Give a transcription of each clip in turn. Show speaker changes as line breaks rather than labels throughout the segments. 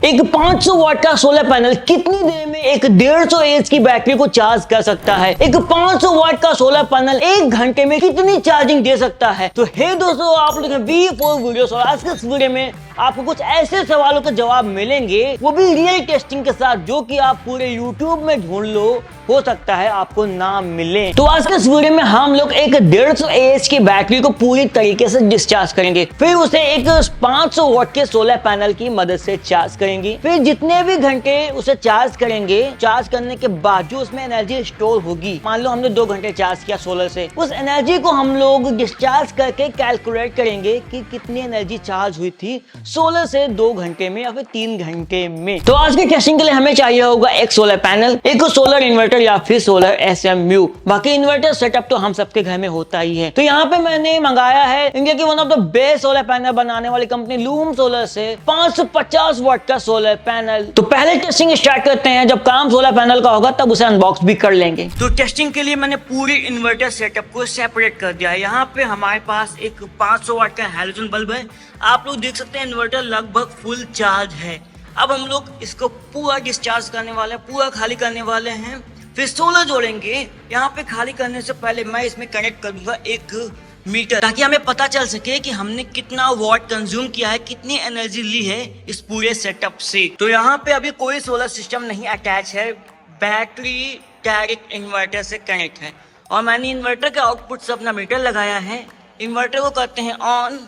एक 500 वाट का solar panel कितनी देर में एक 150 एएच की बैटरी को चार्ज कर सकता है? एक 500 वाट का सोलर पैनल एक घंटे में कितनी चार्जिंग दे सकता है? तो हे दोस्तों, आप लोग V4 वीडियोस और आज के इस वीडियो में आपको कुछ ऐसे सवालों के जवाब मिलेंगे, वो भी रियल टेस्टिंग के साथ, जो कि आप पूरे YouTube में ढूंढ लो, हो सकता है आपको ना मिले। तो आज के इस वीडियो में हम लोग एक 150 एएच की बैटरी को पूरी तरीके से डिस्चार्ज करेंगे, फिर उसे एक 500 वाट के सोलर पैनल की मदद से चार्ज करेंगे, फिर जितने भी घंटे उसे चार्ज करेंगे, चार्ज करने के बाद जो उसमें एनर्जी स्टोर होगी, मान लो हमने 2 घंटे चार्ज किया सोलर से, उस एनर्जी को हम लोग डिस्चार्ज करके कैलकुलेट करेंगे कि कितनी एनर्जी चार्ज हुई थी सोलर से 2 घंटे में या फिर 3 घंटे में। तो आज के टेस्टिंग के लिए हमें चाहिए होगा एक सोलर पैनल, एक सोलर इन्वर्टर या फिर सोलर SMU। बाकी इन्वर्टर सेटअप तो हम सबके घर में होता ही है। तो यहाँ पे मैंने मंगाया है इंडिया की one of the best solar panel बनाने वाली कंपनी लूम सोलर से 550 वाट का सोलर पैनल। तो पहले टेस्टिंग स्टार्ट करते हैं, जब काम सोलर पैनल का होगा तब उसे अनबॉक्स भी कर लेंगे। तो टेस्टिंग के लिए मैंने पूरी इन्वर्टर सेटअप को सेपरेट कर दिया है। यहाँ पे हमारे पास एक 500 वाट का हैलोजन बल्ब है। आप लोग देख सकते हैं इन्वर्टर लगभग फुल चार्ज है। अब हम लोग इसको पूरा डिस्चार्ज करने वाले हैं, पूरा खाली करने वाले हैं, फिर सोलर जोड़ेंगे। यहाँ पे खाली करने से पहले मैं इसमें कनेक्ट कर दूंगा एक मीटर, ताकि हमें पता चल सके कि हमने कितना वाट कंज्यूम किया है, कितनी एनर्जी ली है इस पूरे सेटअप से। तो यहाँ पे अभी कोई सोलर सिस्टम नहीं अटैच है, बैटरी डायरेक्ट इन्वर्टर से कनेक्ट है। और मैंने इन्वर्टर के आउटपुट से अपना मीटर लगाया है। इन्वर्टर को करते हैं ऑन,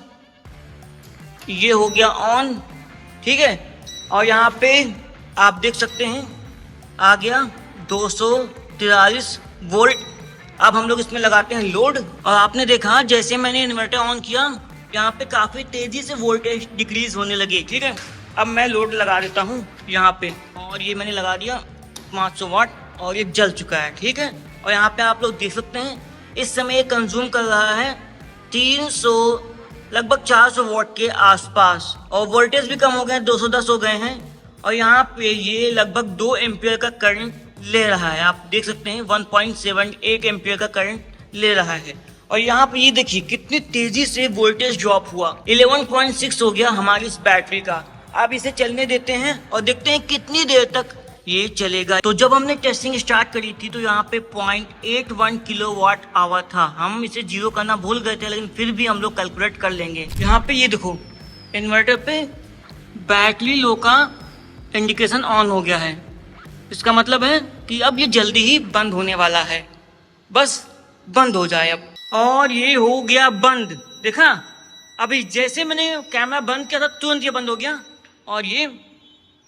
ये हो गया ऑन, ठीक है। और यहाँ पे आप देख सकते हैं आ गया 243 वोल्ट। अब हम लोग इसमें लगाते हैं लोड, और आपने देखा जैसे मैंने इन्वर्टर ऑन किया, यहाँ पे काफी तेजी से वोल्टेज डिक्रीज होने लगी, ठीक है। अब मैं लोड लगा देता हूँ यहाँ पे, और ये मैंने लगा दिया 500 वाट, और ये जल चुका है, ठीक है। और यहाँ पे आप लोग देख सकते हैं इस समय ये कंज्यूम कर रहा है 300 लगभग 400 वाट के आसपास, और वोल्टेज भी कम हो गए, 210 हो गए हैं। और यहाँ पे ये लगभग 2 एम्पियर का करंट ले रहा है। आप देख सकते हैं 1.78 एम्पियर का करंट ले रहा है। और यहाँ पे ये देखिए कितनी तेजी से वोल्टेज ड्रॉप हुआ, 11.6 हो गया हमारी इस बैटरी का। अब इसे चलने देते हैं और देखते हैं कितनी देर तक ये चलेगा। तो जब हमने टेस्टिंग स्टार्ट करी थी तो यहाँ पे 0.81 किलोवाट आवर था। हम इसे जीरो करना भूल गए थे, लेकिन फिर भी हम लोग कैलकुलेट कर लेंगे। यहाँ पे ये देखो इन्वर्टर पे बैटरी लो का इंडिकेशन ऑन हो गया है। इसका मतलब है कि अब ये जल्दी ही बंद होने वाला है, बस बंद हो जाए अब। और ये हो गया बंद, देखा अभी जैसे मैंने कैमरा बंद किया था तुरंत ये बंद हो गया, और ये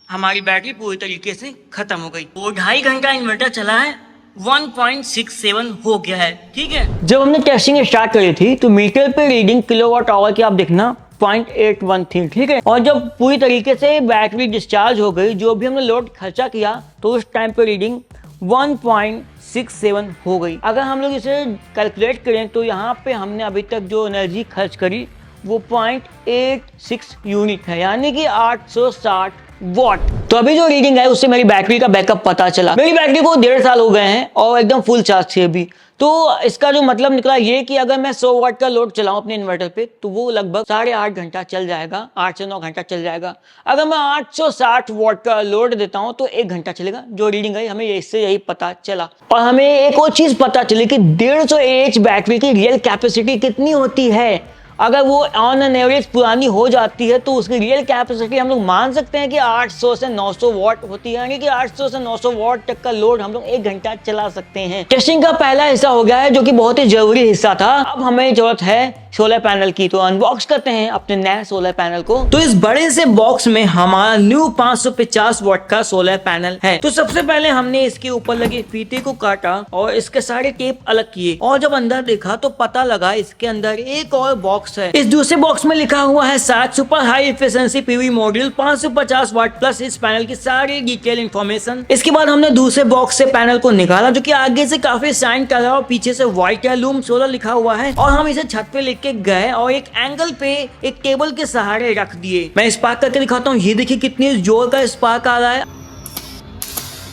हमारी बैटरी पूरी तरीके से खत्म हो गई। वो 2.5 घंटा इन्वर्टर चला है, 1.67 हो गया है, ठीक है। जब हमने टेस्टिंग स्टार्ट करी थी तो मीटर पे रीडिंग किलोवाट आवर की आप देखना 0.81 थी, ठीक है। और जब पूरी तरीके से बैटरी डिस्चार्ज हो गई, जो भी हमने लोड खर्चा किया, तो उस टाइम पे रीडिंग 1.67 हो गई। अगर हम लोग इसे कैलकुलेट करें तो यहाँ पे हमने अभी तक जो एनर्जी खर्च करी वो 0.86 यूनिट है, यानी कि 860 वॉट। तो अभी जो रीडिंग है उससे मेरी बैटरी का बैकअप पता चला। मेरी बैटरी को 1.5 साल हो गए हैं और एकदम फुल चार्ज थी अभी। तो इसका जो मतलब निकला ये कि अगर मैं 100 वाट का लोड चलाऊं अपने इन्वर्टर पे तो वो लगभग 8.5 घंटा चल जाएगा, 8 से 9 घंटा चल जाएगा। अगर मैं 860 वाट का लोड देता हूं तो 1 घंटा चलेगा। जो रीडिंग है हमें इससे यही पता चला। और हमें एक और चीज पता चली कि 150 AH बैटरी की रियल कैपेसिटी कितनी होती है। अगर वो ऑन एन एवरेज पुरानी हो जाती है तो उसकी रियल कैपेसिटी हम लोग मान सकते हैं कि 800 से 900 वाट होती है, यानी कि 800 से 900 वाट तक का लोड हम लोग 1 घंटा चला सकते हैं। टेस्टिंग का पहला हिस्सा हो गया है, जो कि बहुत ही जरूरी हिस्सा था। अब हमें जरूरत है सोलर पैनल की, तो अनबॉक्स करते हैं अपने नए सोलर पैनल को। तो इस बड़े से बॉक्स में हमारा न्यू 550 वाट का सोलर पैनल है। तो सबसे पहले हमने इसके ऊपर लगे फीते को काटा और इसके सारे टेप अलग किए, और जब अंदर देखा तो पता लगा इसके अंदर एक और बॉक्स है। इस दूसरे बॉक्स में लिखा हुआ है 7 super high efficiency PV module, 550 वाट प्लस इस पैनल की सारी डिटेल इंफॉर्मेशन। इसके बाद हमने दूसरे बॉक्स से पैनल को निकाला, जो कि आगे से काफी शाइन कर रहा है और पीछे से व्हाइट है, लूम सोलर लिखा हुआ है। और हम इसे छत पे लेके गए और एक एंगल पे एक टेबल के सहारे रख दिए। मैं स्पार्क करके दिखाता हूँ, ये देखिए कितनी जोर का स्पार्क आ रहा है।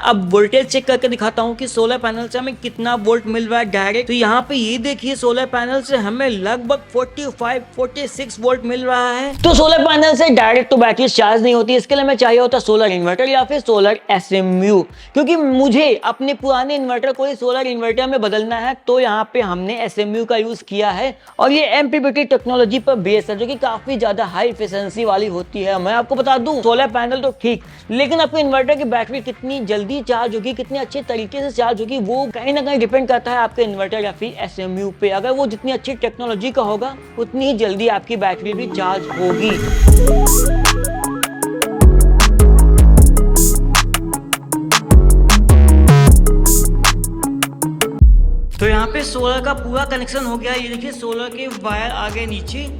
अब वोल्टेज चेक करके दिखाता हूँ कि सोलर पैनल से हमें कितना वोल्ट मिल रहा है डायरेक्ट। तो यहाँ पे ये देखिए सोलर पैनल से हमें लगभग 45-46 वोल्ट मिल रहा है। तो सोलर पैनल से डायरेक्ट तो बैटरी चार्ज नहीं होती, इसके लिए हमें चाहिए होता सोलर इन्वर्टर या फिर सोलर SMU, क्योंकि मुझे अपने पुराने इन्वर्टर को सोलर इन्वर्टर में बदलना है। तो यहाँ पे हमने SMU का यूज किया है और ये MPPT टेक्नोलॉजी पर बेस है, जो कि काफी ज्यादा हाई एफिशिएंसी वाली होती है। मैं आपको बता दूं सोलर पैनल तो ठीक, लेकिन आपके इन्वर्टर की बैटरी कितनी जल्दी चार्ज होगी, कितनी अच्छे तरीके से चार्ज होगी, वो कहीं ना कहीं डिपेंड करता है आपके इन्वर्टर या फिर SMU पे। अगर वो जितनी अच्छी टेक्नोलॉजी का होगा उतनी ही जल्दी आपकी बैटरी भी चार्ज होगी। तो यहाँ पे सोलर का पूरा कनेक्शन हो गया। ये देखिए सोलर के वायर आगे नीचे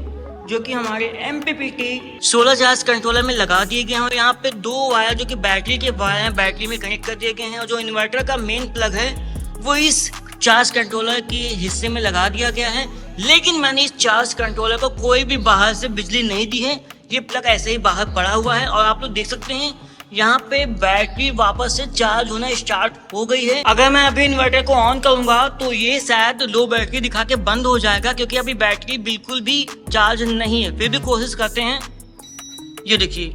जो कि हमारे MPPT सोलर चार्ज कंट्रोलर में लगा दिए गए हैं, और यहाँ पे 2 वायर जो कि बैटरी के वायर हैं बैटरी में कनेक्ट कर दिए गए हैं, और जो इन्वर्टर का मेन प्लग है वो इस चार्ज कंट्रोलर के हिस्से में लगा दिया गया है। लेकिन मैंने इस चार्ज कंट्रोलर को कोई भी बाहर से बिजली नहीं दी है, ये प्लग ऐसे ही बाहर पड़ा हुआ है। और आप लोग देख सकते हैं यहाँ पे बैटरी वापस से चार्ज होना स्टार्ट हो गई है। अगर मैं अभी इन्वर्टर को ऑन करूंगा तो ये शायद लो बैटरी दिखा के बंद हो जाएगा, क्योंकि अभी बैटरी बिल्कुल भी चार्ज नहीं है। फिर भी कोशिश करते हैं। ये देखिए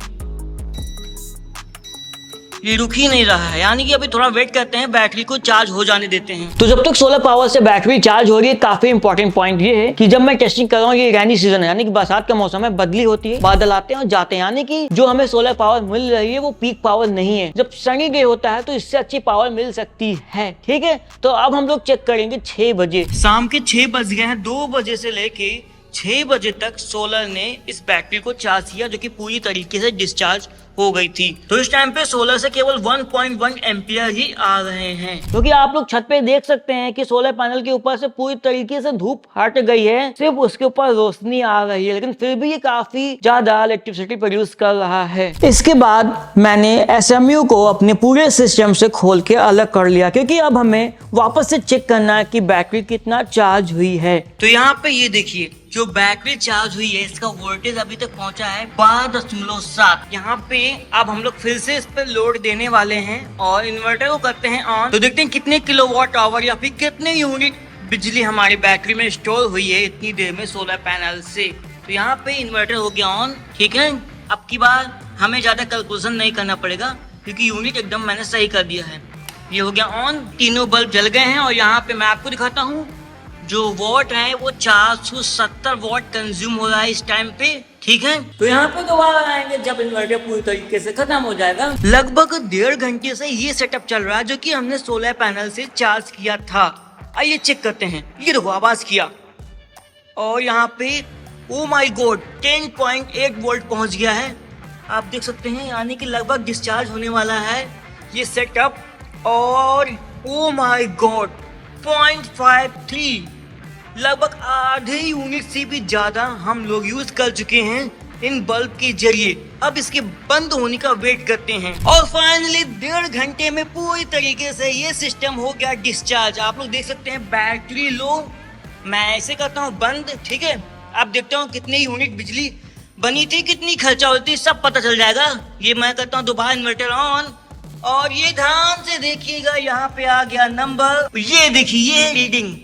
ये रुक ही नहीं रहा है, यानी कि अभी थोड़ा वेट करते हैं, बैटरी को चार्ज हो जाने देते हैं। तो जब तक सोलर पावर से बैटरी चार्ज हो रही है, काफी इंपॉर्टेंट पॉइंट ये है कि जब मैं टेस्टिंग कर रहा हूँ, ये रेनी सीजन है यानी कि बरसात का मौसम है, बदली होती है, बादल आते हैं और जाते हैं, यानी कि जो हमें सोलर पावर मिल रही है वो पीक पावर नहीं है। जब सनी डे होता है तो इससे अच्छी पावर मिल सकती है, ठीक है। तो अब हम लोग चेक करेंगे 6 बजे, शाम के 6 बज गए हैं। 2 बजे से लेके 6 बजे तक सोलर ने इस बैटरी को चार्ज किया, जो कि पूरी तरीके से डिस्चार्ज हो गई थी। तो इस टाइम पे सोलर से केवल 1.1 एम्पियर ही आ रहे हैं, क्योंकि आप लोग छत पे देख सकते हैं कि सोलर पैनल के ऊपर से पूरी तरीके से धूप हट गई है, सिर्फ उसके ऊपर रोशनी आ रही है, लेकिन फिर भी ये काफी ज्यादा इलेक्ट्रिसिटी प्रोड्यूस कर रहा है। इसके बाद मैंने SMU को अपने पूरे सिस्टम से खोल के अलग कर लिया, क्योंकि अब हमें वापस से चेक करना है कि बैटरी कितना चार्ज हुई है। तो यहाँ पे ये देखिए जो बैटरी चार्ज हुई है, इसका वोल्टेज अभी तक पहुंचा है 12.7। यहाँ पे अब हम लोग फिर से इस पर लोड देने वाले हैं और इन्वर्टर को करते हैं ऑन। तो देखते हैं कितने किलोवाट आवर या फिर कितने यूनिट बिजली हमारी बैटरी में स्टोर हुई है इतनी देर में सोलर पैनल से। तो यहाँ पे इन्वर्टर हो गया ऑन, ठीक है। अब की बार हमें ज्यादा कैलकुलेशन नहीं करना पड़ेगा, क्योंकि यूनिट एकदम मैंने सही कर दिया है। ये हो गया ऑन, तीनों बल्ब जल गए हैं। और यहाँ पे मैं आपको दिखाता हूँ जो वॉट है वो 470 वॉट कंज्यूम हो रहा है इस टाइम पे, ठीक है। तो यहाँ पे दोबारा आएंगे जब इन्वर्टर पूरी तरीके से खत्म हो जाएगा। लगभग 1.5 घंटे से ये सेटअप चल रहा है, जो कि हमने सोलर पैनल से चार्ज किया था। आइए चेक करते हैं। ये देखो आवाज किया और यहाँ पे ओ माई गॉड 10.8 वोल्ट पहुंच गया है, आप देख सकते हैं, यानी कि लगभग डिस्चार्ज होने वाला है ये सेटअप। और ओ माई गॉड 0.53, लगभग आधे यूनिट से भी ज्यादा हम लोग यूज कर चुके हैं इन बल्ब के जरिए। अब इसके बंद होने का वेट करते हैं और फाइनली 1.5 घंटे में पूरी तरीके से ये सिस्टम हो गया डिस्चार्ज। आप लोग देख सकते हैं बैटरी लो, मैं ऐसे करता हूँ बंद, ठीक है। अब देखता हूँ कितनी यूनिट बिजली बनी थी, कितनी खर्चा होती है, सब पता चल जाएगा। ये मैं करता हूँ दोबारा इन्वर्टर ऑन और ये ध्यान से देखिएगा, यहाँ पे आ गया नंबर, ये देखिए ये रीडिंग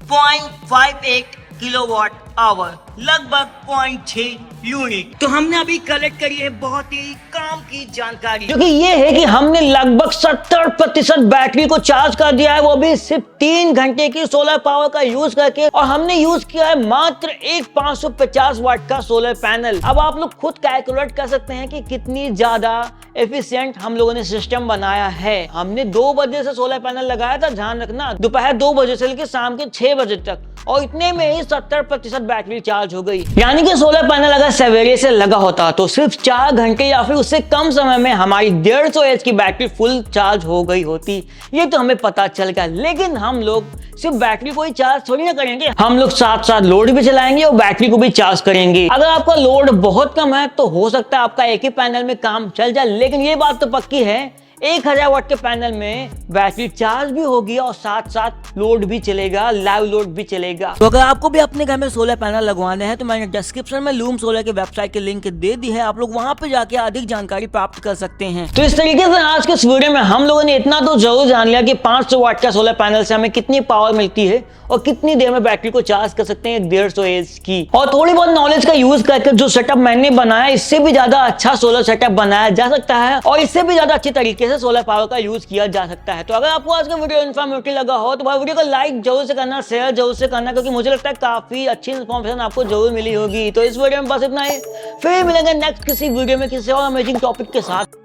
0.58 किलोवाट आवर, लगभग 0.6 यूनिट। तो हमने अभी कलेक्ट करी है बहुत ही काम की जानकारी, जो कि ये है कि हमने लगभग 70% बैटरी को चार्ज कर दिया है, वो भी सिर्फ 3 घंटे की सोलर पावर का यूज करके। और हमने यूज किया है मात्र एक 550 वाट का सोलर पैनल। अब आप लोग खुद कैलकुलेट कर सकते हैं कि कितनी ज्यादा एफिशिएंट हम लोगों ने सिस्टम बनाया है। हमने 2 बजे से सोलर पैनल लगाया था, ध्यान रखना, दोपहर 2 बजे से लेकर शाम के 6 बजे तक, और इतने में ही 70% बैटरी चार्ज हो गई। यानी कि सोलर पैनल अगर सवेरे से लगा होता तो सिर्फ 4 घंटे या फिर उससे कम समय में हमारी 150 एच की बैटरी फुल चार्ज हो गई होती। ये तो हमें पता चल गया, लेकिन हम लोग सिर्फ बैटरी को ही चार्ज थोड़ी ना करेंगे, हम लोग साथ साथ लोड भी चलाएंगे और बैटरी को भी चार्ज करेंगे। अगर आपका लोड बहुत कम है तो हो सकता है आपका एक ही पैनल में काम चल जाए, लेकिन ये बात तो पक्की है 1000 वाट के पैनल में बैटरी चार्ज भी होगी और साथ साथ लोड भी चलेगा, लाइव लोड भी चलेगा। तो अगर आपको भी अपने घर में सोलर पैनल लगवाने हैं तो मैंने डिस्क्रिप्शन में लूम सोलर के वेबसाइट के लिंक दे दी है, आप लोग वहां पे जाके अधिक जानकारी प्राप्त कर सकते हैं। तो इस तरीके से आज के इस वीडियो में हम लोगों ने इतना तो जरूर जान लिया कि 500 वाट का सोलर पैनल से हमें कितनी पावर मिलती है और कितनी देर में बैटरी को चार्ज कर सकते हैं 150 एएच की। और थोड़ी बहुत नॉलेज का यूज करके जो सेटअप मैंने बनाया इससे भी ज्यादा अच्छा सोलर सेटअप बनाया जा सकता है और इससे भी ज्यादा अच्छी तरीके से सोलर पावर का यूज किया जा सकता है। तो अगर आपको आज का वीडियो इन्फॉर्मेटिव लगा हो तो भाई वीडियो को लाइक जरूर से करना, शेयर जरूर से करना, क्योंकि मुझे लगता है काफी अच्छी इन्फॉर्मेशन आपको जरूर मिली होगी। तो इस वीडियो में बस इतना ही, फिर मिलेंगे नेक्स्ट किसी वीडियो में किसी और अमेजिंग टॉपिक के साथ।